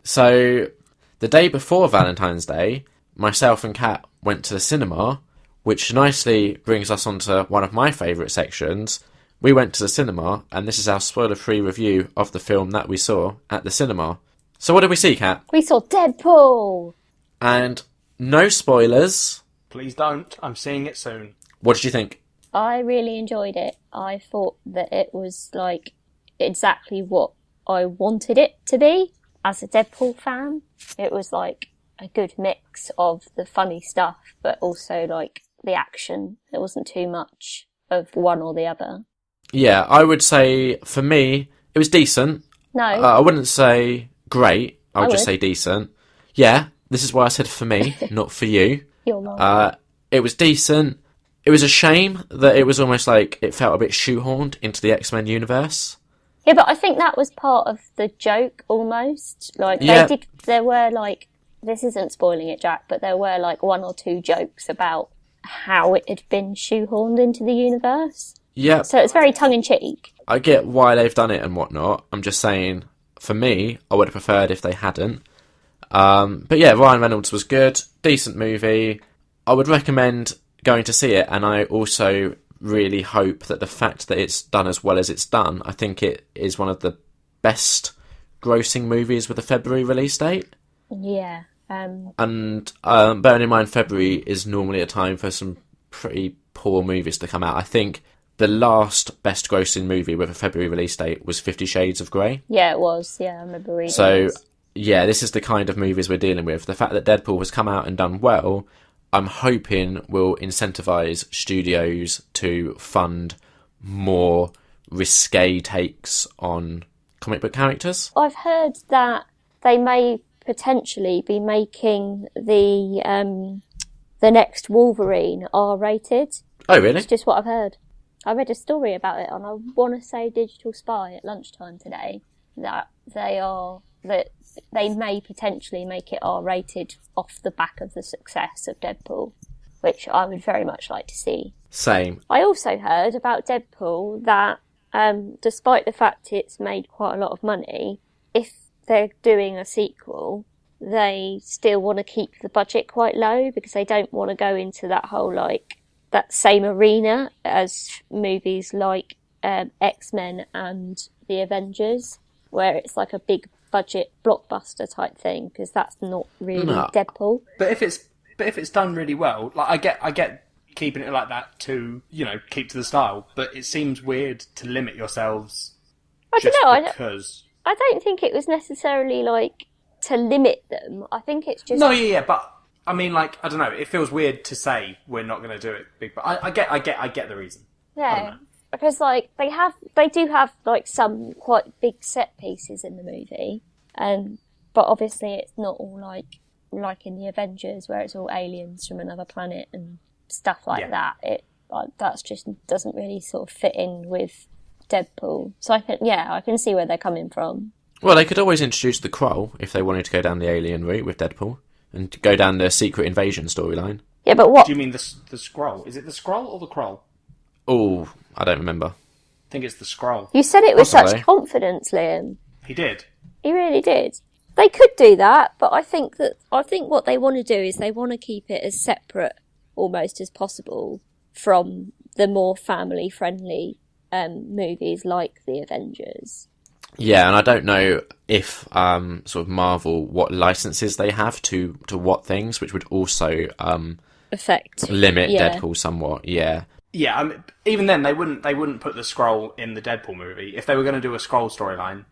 So, the day before Valentine's Day, myself and Kat went to the cinema, which nicely brings us onto one of my favourite sections. We went to the cinema, and this is our spoiler-free review of the film that we saw at the cinema. So what did we see, Kat? We saw Deadpool! And no spoilers. Please don't. I'm seeing it soon. What did you think? I really enjoyed it. I thought that it was, like, exactly what I wanted it to be as a Deadpool fan. It was, like, a good mix of the funny stuff, but also, like, the action. There wasn't too much of one or the other. Yeah, I would say, for me, it was decent. No. I wouldn't say great. I would just would. say decent. Yeah, this is why I said for me, not for you. You're not. It was decent. It was a shame that it was almost like it felt a bit shoehorned into the X-Men universe. Yeah, but I think that was part of the joke, almost. Like, Yeah. there were, like, this isn't spoiling it, Jack, but there were, like, one or two jokes about how it had been shoehorned into the universe. Yeah, So it's very tongue-in-cheek. I get why they've done it and whatnot. I'm just saying, for me, I would have preferred if they hadn't. But yeah, Ryan Reynolds was good. Decent movie. I would recommend going to see it, and I also really hope that the fact that it's done as well as it's done, I think it is one of the best grossing movies with a February release date. Yeah. And bearing in mind February is normally a time for some pretty poor movies to come out. I think the last best grossing movie with a February release date was 50 Shades of Grey. Yeah, it was. Yeah, I remember reading So, this. yeah, this is the kind of movies we're dealing with. The fact that Deadpool has come out and done well, I'm hoping will incentivise studios to fund more risque takes on comic book characters. I've heard that they may potentially be making the next Wolverine R-rated. Oh, really? It's just what I've heard. I read a story about it on, I want to say, Digital Spy at lunchtime today, that they may potentially make it R-rated off the back of the success of Deadpool, which I would very much like to see. Same. I also heard about Deadpool that, despite the fact it's made quite a lot of money, if they're doing a sequel, they still want to keep the budget quite low because they don't want to go into that whole, like, that same arena as movies like X-Men and the Avengers, where it's like a big budget blockbuster type thing, because that's not really Deadpool. But if it's done really well, like I get keeping it like that to, you know, keep to the style, but it seems weird to limit yourselves because I don't think it was necessarily like to limit them. I think it's just but I mean, like, I don't know. It feels weird to say we're not going to do it big, but I get the reason. Yeah, because like they do have like some quite big set pieces in the movie, but obviously it's not all like in the Avengers where it's all aliens from another planet and stuff like that. It that's just doesn't really sort of fit in with Deadpool. So I can see where they're coming from. Well, they could always introduce the Skrull if they wanted to go down the alien route with Deadpool and go down the secret invasion storyline. Yeah, but what? Do you mean the Skrull? Is it the Skrull or the Kroll? Oh, I don't remember. I think it's the Skrull. You said it with Possibly. such confidence, Liam. He did. He really did. They could do that, but I think what they want to do is they want to keep it as separate almost as possible from the more family-friendly movies like the Avengers. Yeah, and I don't know if sort of Marvel, what licenses they have to what things, which would also Affect limit Deadpool somewhat. Yeah. Yeah, I mean, even then they wouldn't put the Skrull in the Deadpool movie. If they were going to do a Skrull storyline,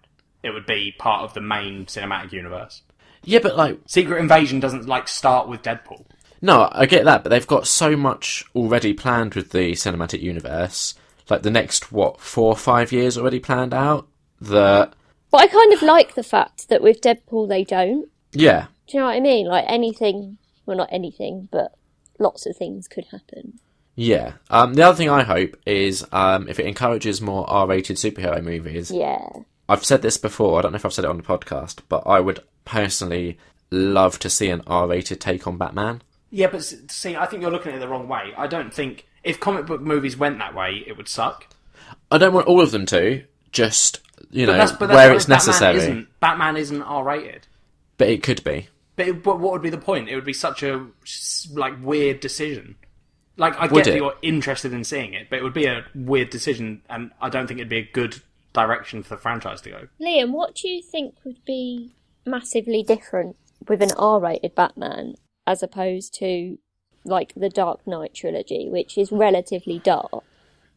it would be part of the main cinematic universe. Yeah, but like Secret Invasion doesn't like start with Deadpool. No, I get that, but they've got so much already planned with the cinematic universe. Like the next 4 or 5 years already planned out. But I kind of like the fact that with Deadpool they don't. Yeah. Do you know what I mean? Like anything, well not anything, but lots of things could happen. Yeah. The other thing I hope is if it encourages more R-rated superhero movies. Yeah. I've said this before, I don't know if I've said it on the podcast, but I would personally love to see an R-rated take on Batman. Yeah, but see, I think you're looking at it the wrong way. I don't think if comic book movies went that way, it would suck. I don't want all of them to, just, you know, that's where it's necessary. Batman isn't R-rated. But it could be. But what would be the point? It would be such a weird decision. Like, I get that you're interested in seeing it, but it would be a weird decision, and I don't think it'd be a good direction for the franchise to go. Liam, what do you think would be massively different with an R-rated Batman as opposed to, like, the Dark Knight trilogy, which is relatively dark?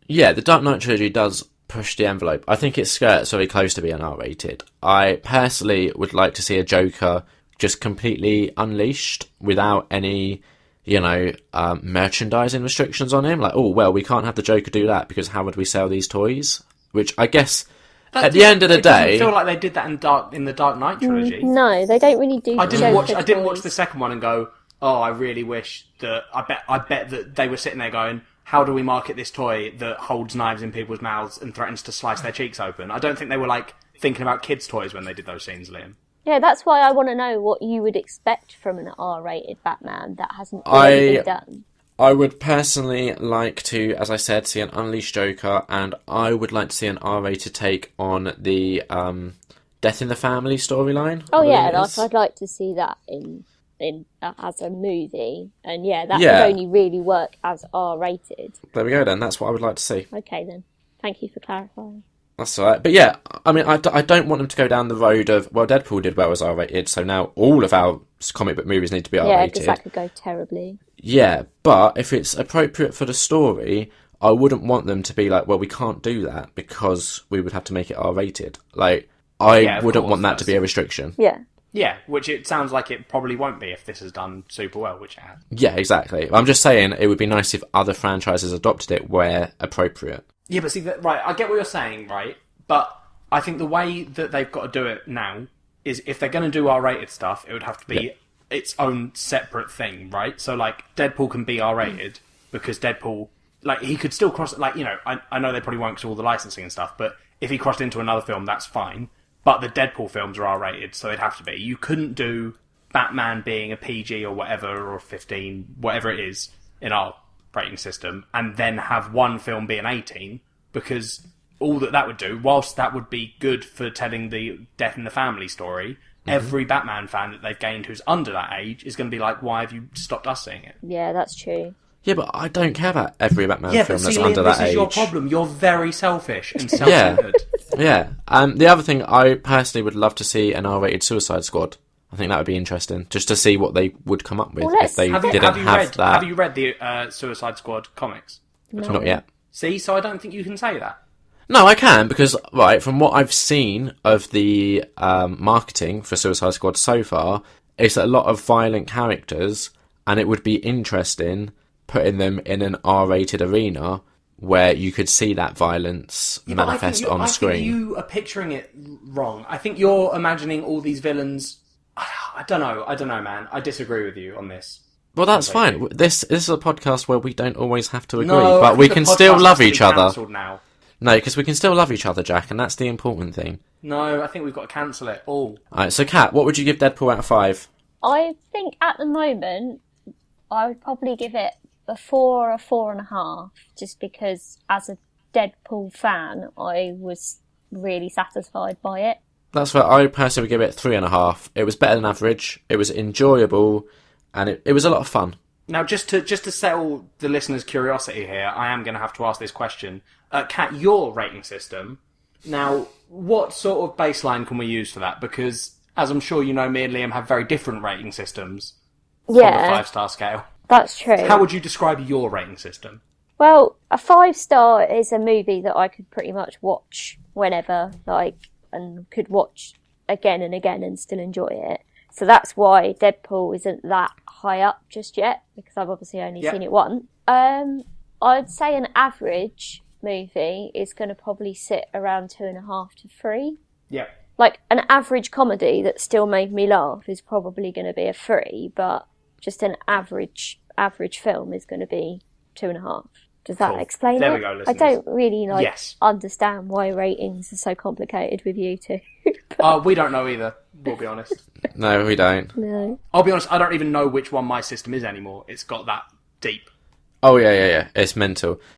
Yeah, the Dark Knight trilogy does push the envelope. I think it skirts very close to being R-rated. I personally would like to see a Joker just completely unleashed without any, merchandising restrictions on him. Like, oh, well, we can't have the Joker do that because how would we sell these toys? Which I guess at the end of the day, I feel like they did that in the Dark Knight trilogy. No, they don't really do. I didn't watch the second one and go, oh, I really wish that. I bet that they were sitting there going, how do we market this toy that holds knives in people's mouths and threatens to slice their cheeks open? I don't think they were thinking about kids' toys when they did those scenes, Liam. Yeah, that's why I want to know what you would expect from an R-rated Batman that hasn't already been done. I would personally like to, as I said, see an unleashed Joker, and I would like to see an R-rated take on the Death in the Family storyline. Oh yeah, I'd like to see that in as a movie, and that would only really work as R-rated. There we go then. That's what I would like to see. Okay then, thank you for clarifying. That's all right. But yeah, I mean, I don't want them to go down the road of, well, Deadpool did well as R-rated, so now all of our comic book movies need to be R-rated. Yeah, because that could go terribly. Yeah, but if it's appropriate for the story, I wouldn't want them to be like, well, we can't do that because we would have to make it R-rated. Like, I wouldn't want that to be a restriction. Yeah. Yeah, which it sounds like it probably won't be if this is done super well, which it has. Yeah, exactly. I'm just saying it would be nice if other franchises adopted it where appropriate. Yeah, but see, right, I get what you're saying, right? But I think the way that they've got to do it now is if they're going to do R-rated stuff, it would have to be its own separate thing, right? So, Deadpool can be R-rated because Deadpool, he could still cross, I know they probably won't because of all the licensing and stuff, but if he crossed into another film, that's fine. But the Deadpool films are R-rated, so it'd have to be. You couldn't do Batman being a PG or whatever, or 15, whatever it is, in our rating system, and then have one film be an 18, because all that would do, whilst that would be good for telling the Death in the Family story, every Batman fan that they've gained who's under that age is going to be like, why have you stopped us seeing it? Yeah, that's true. Yeah, but I don't care about every Batman film that's under that age. This is your problem. You're very selfish and self-centered. Yeah. The other thing, I personally would love to see an R-rated Suicide Squad. I think that would be interesting, just to see what they would come up with if they didn't have that. Have you read the Suicide Squad comics? No. Not yet. See, so I don't think you can say that. No, I can, because, from what I've seen of the marketing for Suicide Squad so far, it's a lot of violent characters, and it would be interesting putting them in an R-rated arena where you could see that violence manifest on screen. I think you are picturing it wrong. I think you're imagining all these villains. I don't know, man. I disagree with you on this. Well, that's fine. This is a podcast where we don't always have to agree, but we can still love each other. Now. No, because we can still love each other, Jack, and that's the important thing. No, I think we've got to cancel it all. Alright, so Kat, what would you give Deadpool out of 5? I think at the moment, I would probably give it a 4 or 4.5, just because as a Deadpool fan, I was really satisfied by it. That's where I personally would give it 3.5. It was better than average, it was enjoyable, and it was a lot of fun. Now, just to settle the listeners' curiosity here, I am going to have to ask this question. Kat, your rating system, now, what sort of baseline can we use for that? Because, as I'm sure you know, me and Liam have very different rating systems on the 5-star scale. That's true. How would you describe your rating system? Well, a 5-star is a movie that I could pretty much watch whenever, and could watch again and again and still enjoy it. So that's why Deadpool isn't that high up just yet, because I've obviously only seen it once. I'd say an average movie is going to probably sit around 2.5 to 3. Yeah. An average comedy that still made me laugh is probably going to be a 3, but just an average film is going to be 2.5. Does that explain there it? We go, listeners. I don't really understand why ratings are so complicated with you two. We don't know either, we'll be honest. No, we don't. No. I'll be honest, I don't even know which one my system is anymore. It's got that deep. Oh, yeah. It's mental.